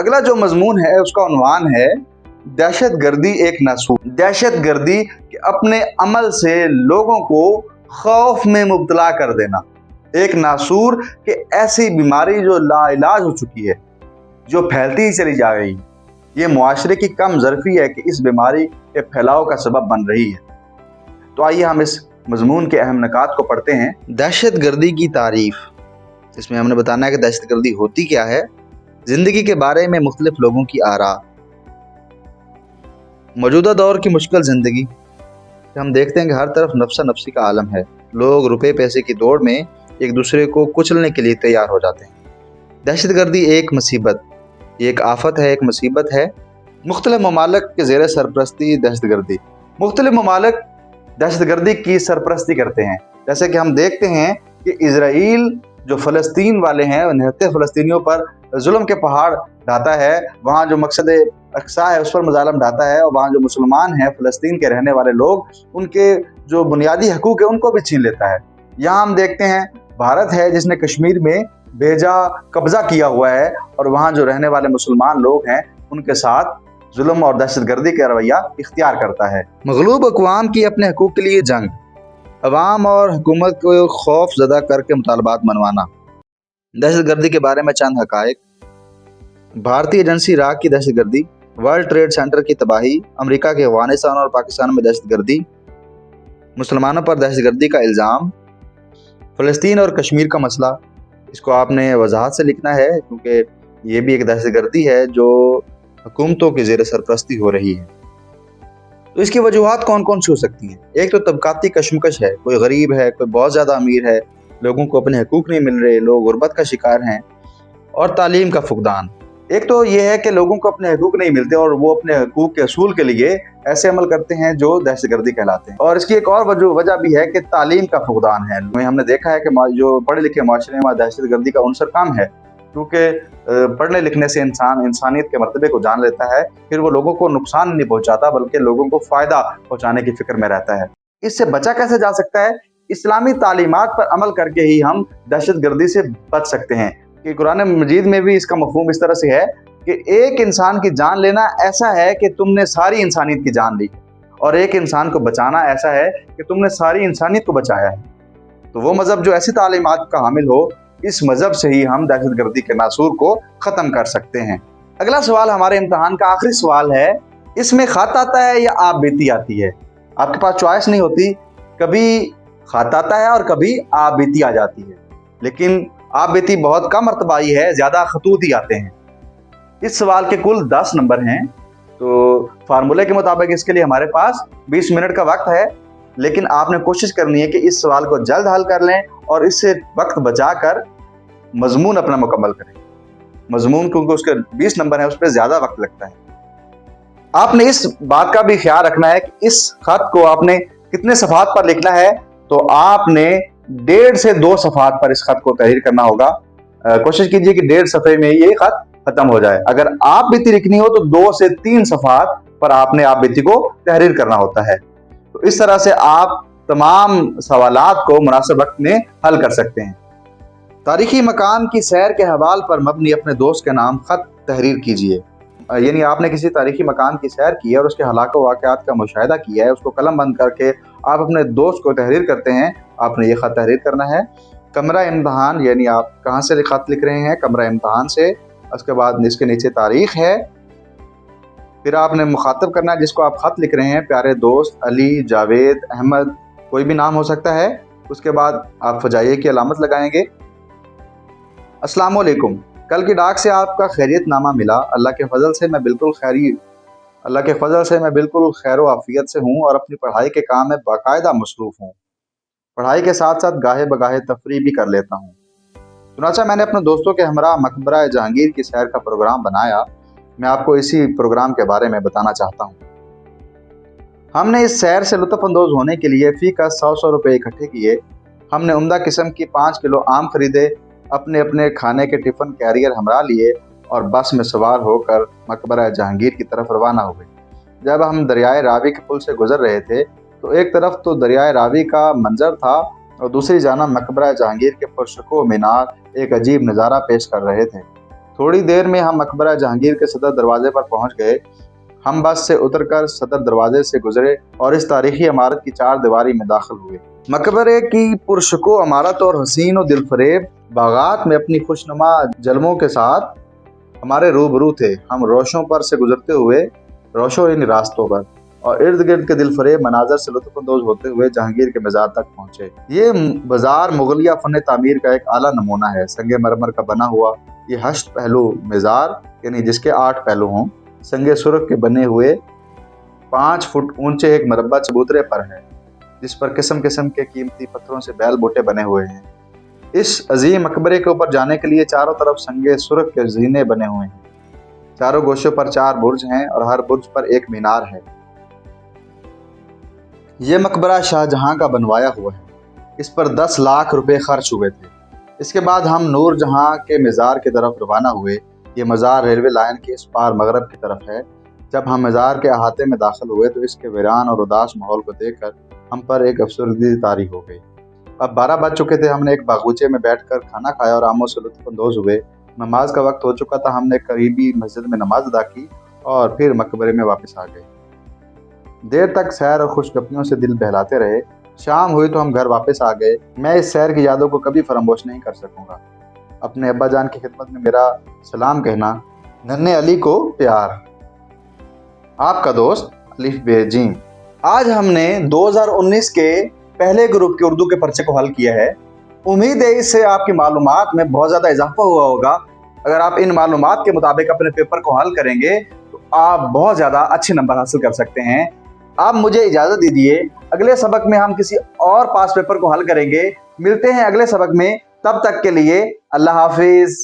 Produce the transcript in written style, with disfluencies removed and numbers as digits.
अगला जो मजमून है उसका उन्वान है दहशत गर्दी एक नासूर। दहशत गर्दी कि अपने अमल से लोगों को खौफ में मुब्तला कर देना। एक नासूर कि ऐसी बीमारी जो लाइलाज हो चुकी है, जो फैलती ही चली जा रही है। ये मुआशरे की कम ज़रफ़ी है कि इस बीमारी के फैलाव का सबब बन रही है। तो आइए हम इस मजमून के अहम निकात को पढ़ते हैं। दहशत गर्दी की तारीफ़, इसमें हमने बताना है कि दहशत गर्दी होती क्या है, ज़िंदगी के बारे में मुख्तलिफ लोगों की आरा, मौजूदा दौर की मुश्किल ज़िंदगी। हम देखते हैं कि हर तरफ नफ्सा नफ्सी का आलम है। लोग रुपए पैसे की दौड़ में एक दूसरे को कुचलने के लिए तैयार हो जाते हैं। दहशत गर्दी एक मुसीबत, एक आफत है, एक मुसीबत है। मुख्तलिफ ममालिक के ज़ेर सरपरस्ती दहशत गर्दी, मुख्तलिफ ममालिक दहशत गर्दी की सरपरस्ती करते हैं। जैसे कि हम देखते हैं कि इजराइल जो फ़लस्तीन वाले हैं, निहत्ते फ़लस्तीनियों पर जुल्म के पहाड़ ढाता है, वहाँ जो मकसद अक्सा है उस पर मज़ालम ढाता है, और वहाँ जो मुसलमान हैं फ़लस्तीन के रहने वाले लोग, उनके जो बुनियादी हकूक़ है उनको भी छीन लेता है। यहाँ हम देखते हैं भारत है जिसने कश्मीर में बेजा कब्ज़ा किया हुआ है, और वहाँ जो रहने वाले मुसलमान लोग हैं उनके साथ जुल्म और दहशत गर्दी का रवैया इख्तियार करता है। मग़लूब अक़वाम की अपने हकूक़ के लिए जंग, अवाम और हुकूमत को खौफ ज़दा करके मुतालबात मनवाना। दहशत गर्दी के बारे में चंद हक़ाइक़। भारतीय एजेंसी इराक़ की दहशत गर्दी, वर्ल्ड ट्रेड सेंटर की तबाही, अमेरिका के अफ़गानिस्तान और पाकिस्तान में दहशत गर्दी, मुसलमानों पर दहशत गर्दी का इल्ज़ाम, फ़लस्तीन और कश्मीर का मसला। इसको आपने वजाहत से लिखना है क्योंकि ये भी एक दहशत गर्दी है जो हुकूमतों की ज़ेर सरपरस्ती हो रही है। तो इसकी वजूहात कौन कौन सी हो सकती हैं? एक तो तबकाती कशमकश है, कोई गरीब है, कोई बहुत ज़्यादा अमीर है, लोगों को अपने हकूक़ नहीं मिल रहे, लोग गुर्बत का शिकार हैं, और तालीम का फुकदान। एक तो ये है कि लोगों को अपने हकूक़ नहीं मिलते और वो अपने हकूक़ के असूल के लिए ऐसे अमल करते हैं जो दहशत गर्दी कहलाते हैं। और इसकी एक और वजह भी है कि तालीम का फुकदान है। हमने देखा है कि जो पढ़े लिखे माशरे में दहशत गर्दी का उनसर कम है, क्योंकि पढ़ने लिखने से इंसान इंसानियत के मर्तबे को जान लेता है, फिर वो लोगों को नुकसान नहीं पहुंचाता बल्कि लोगों को फ़ायदा पहुंचाने की फ़िक्र में रहता है। इससे बचा कैसे जा सकता है? इस्लामी तालीमात पर अमल करके ही हम दहशत गर्दी से बच सकते हैं। कि कुरान मजीद में भी इसका मफ़हूम इस तरह से है कि एक इंसान की जान लेना ऐसा है कि तुमने सारी इंसानियत की जान ली, और एक इंसान को बचाना ऐसा है कि तुमने सारी इंसानियत को बचाया है। तो वो मज़हब जो ऐसी तालीमात का हामिल हो, इस मज़हब से ही हम दहशत गर्दी के नासूर को ख़त्म कर सकते हैं। अगला सवाल हमारे इम्तहान का आखिरी सवाल है, इसमें ख़त आता है या आप बीती आती है? आपके पास चॉइस नहीं होती, कभी ख़त आता है और कभी आप बीती आ जाती है, लेकिन आप बीती बहुत कम मरतबा ही है, ज़्यादा खतूत ही आते हैं। इस सवाल के कुल 10 नंबर हैं। तो फार्मूले के मुताबिक इसके लिए हमारे पास 20 मिनट का वक्त है, लेकिन आपने कोशिश करनी है कि इस सवाल को जल्द हल कर लें और इससे वक्त बचाकर मजमून अपना मुकम्मल करें। मजमून क्योंकि उसके 20 नंबर हैं, उस पर ज़्यादा वक्त लगता है। आपने इस बात का भी ख्याल रखना है कि इस खत को आपने कितने सफ़हात पर लिखना है। तो आपने 1.5 से 2 सफ़हात पर इस खत को तहरीर करना होगा। कोशिश कीजिए कि 1.5 सफ़े में ये खत खत्म हो जाए। अगर आप बीती लिखनी हो तो 2 से 3 सफ़हात पर आपने आप बीती को तहरीर करना होता है। तो इस तरह से आप तमाम सवालात को मुनासिब वक्त में हल कर सकते हैं। तारीखी मकान की सैर के हवाल पर मबनी अपने दोस्त के नाम खत तहरीर कीजिए। यानी आपने किसी तारीखी मकान की सैर की है और उसके हालात व वाक़यात का मुशाहिदा किया है, उसको कलम बंद करके आप अपने दोस्त को तहरीर करते हैं। आपने ये खत तहरीर करना है। कमरा इम्तहान, यानी आप कहाँ से खत लिख रहे हैं, कमरा इम्तहान से। उसके बाद इसके नीचे तारीख है। फिर आपने मुखातब करना है जिसको आप ख़त लिख रहे हैं, प्यारे दोस्त अली, जावेद, अहमद, कोई भी नाम हो सकता है। उसके बाद आप फजाइये की अलामत लगाएंगे। अस्सलाम वालेकुम, कल की डाक से आपका खैरियतनामा मिला। अल्लाह के फजल से मैं बिल्कुल खैर आफियत से हूँ और अपनी पढ़ाई के काम में बाकायदा मसरूफ़ हूँ। पढ़ाई के साथ साथ गाहे बगाहे तफरीह भी कर लेता हूँ। चुनांचे मैंने अपने दोस्तों के हमरा मकबरा जहांगीर की सैर का प्रोग्राम बनाया। मैं आपको इसी प्रोग्राम के बारे में बताना चाहता हूँ। हमने इस सैर से लुत्फ़अंदोज़ होने के लिए फ़ी का 100 रुपये इकट्ठे किए। हमने उम्दा किस्म की 5 किलो आम खरीदे, अपने अपने खाने के टिफ़िन कैरियर हमरा लिए और बस में सवार होकर मकबरा जहांगीर की तरफ रवाना हो गए। जब हम दरियाए रावी के पुल से गुजर रहे थे तो एक तरफ तो दरियाए रावी का मंजर था और दूसरी जाना मकबरा जहांगीर के पुरशको मीनार एक अजीब नज़ारा पेश कर रहे थे। थोड़ी देर में हम मकबरा जहांगीर के सदर दरवाजे पर पहुंच गए। हम बस से उतरकर सदर दरवाजे से गुजरे और इस तारीखी इमारत की 4 दीवारी में दाखिल हुए। मकबरे की पुरशको इमारत और हसीन और दिलफरेब बागात में अपनी खुशनुमा जलमों के साथ हमारे रूबरू थे। हम रोशों पर से गुजरते हुए रोशों इन रास्तों पर और इर्द गिर्द के दिलफरेब मनाजर से लुत्फ़अंदोज़ होते हुए जहांगीर के मज़ार तक पहुँचे। ये बाजार मुगलिया फ़न तामीर का एक आला नमूना है। संगे मरमर का बना हुआ ये 8 पहलू मज़ार, यानी जिसके 8 पहलू हों, संगे सुर्ख के बने हुए 5 फुट ऊंचे एक मरबा चबूतरे पर है, जिस पर किस्म किस्म के कीमती पत्थरों से बैल बूटे बने हुए हैं। इस अजीम मकबरे के ऊपर जाने के लिए चारों तरफ संगे सुर्ख के जीने बने हुए हैं। चारों गोशों पर 4 बुर्ज हैं और हर बुर्ज पर एक मीनार है। ये मकबरा शाहजहां का बनवाया हुआ है। इस पर 10 लाख रुपए खर्च हुए थे। इसके बाद हम नूर जहां के मज़ार की तरफ रवाना हुए। ये मज़ार रेलवे लाइन के इस पार मगरब की तरफ है। जब हम मज़ार के अहाते में दाखिल हुए तो इसके वीरान और उदास माहौल को देखकर हम पर एक अफसरदगी तारी हो गई। अब 12 बज चुके थे। हमने एक बागीचे में बैठकर खाना खाया और आमों से लुत्फ़अंदोज़ हुए। नमाज का वक्त हो चुका था। हमने करीबी मस्जिद में नमाज अदा की और फिर मकबरे में वापस आ गए। देर तक सैर और खुशगपियों से दिल बहलाते रहे। शाम हुई तो हम घर वापस आ गए। मैं इस सैर की यादों को कभी फरामोश नहीं कर सकूंगा। अपने अब्बा जान की खिदमत में मेरा सलाम कहना। नन्हे अली को प्यार। आपका दोस्त अलिफ बेजीम। आज हमने 2019 के पहले ग्रुप के उर्दू के पर्चे को हल किया है। उम्मीद है इससे आपकी मालूमात में बहुत ज़्यादा इजाफा हुआ होगा। अगर आप इन मालूमात के मुताबिक अपने पेपर को हल करेंगे तो आप बहुत ज़्यादा अच्छे नंबर हासिल कर सकते हैं। आप मुझे इजाज़त दीजिए। अगले सबक में हम किसी और पास पेपर को हल करेंगे। मिलते हैं अगले सबक में। तब तक के लिए अल्लाह हाफिज़।